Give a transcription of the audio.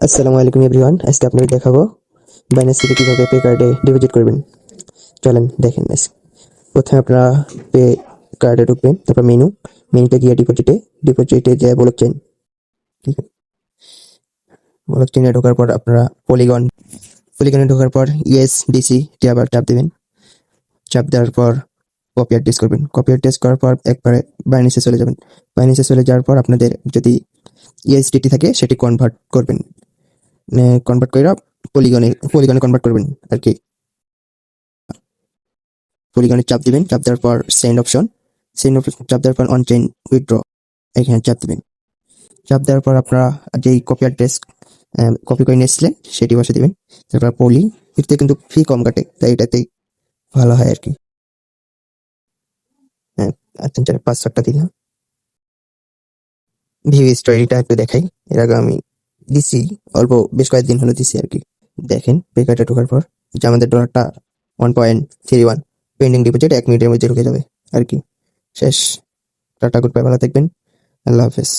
আসসালামু আলাইকুম এভরিওয়ান, আজকে আপনাদের দেখাবো বাইন্যান্স থেকে কিভাবে পে কার্ডে ডিপোজিট করবেন। চলেন দেখেন। প্রথমে আপনারা পে কার্ডে ঢুকবেন, তারপর মেনুতে গিয়ে ডিপোজিটে যে ব্লকচেইনে ঢোকার পর আপনারা পলিগনে ঢোকার পর ইউএসডিসি আবার চাপ দেবেন। চাপ দেওয়ার পর কপি অ্যাড্রেস করবেন। কপি অ্যাড্রেস করার পর একবারে বাইন্যান্সে চলে যাবেন। বাইন্যান্সে চলে যাওয়ার পর আপনাদের যদি ইউএসডিটি থাকে সেটি কনভার্ট করে পলিগনে কনভার্ট করবেন আর কি। পলিগনে চাপ দিবেন। চাপ দেওয়ার পর সেন্ড অপশন চাপ দেওয়ার পর অন চেইন উইথড্র এখানে চাপ দিবেন। চাপ দেওয়ার পর আপনারা যেই কপি অ্যাড্রেস কপি করে নিয়েছিলেন সেটি বসে দিবেন। তারপর এতে কিন্তু ফি কম কাটে, তাই এটাতেই ভালো হয় আর কি। হ্যাঁ, আচ্ছা পাসওয়ার্ডটা দিলাম। ভিউ স্টোরিটা একটু দেখাই। এর আগে আমি দিছি, অল্প বেশ কয়েকদিন হলো দিছি আর কি। দেখেন পে কার্ডে ঢোকার পর যে আমাদের ডলারটা 1.31 পেন্ডিং ডিপোজিট 1 মিনিটের মধ্যে ঢুকে যাবে আর কি। শেষ। টাটা, গুড বাই, ভালো থাকবেন, আল্লাহ হাফেজ।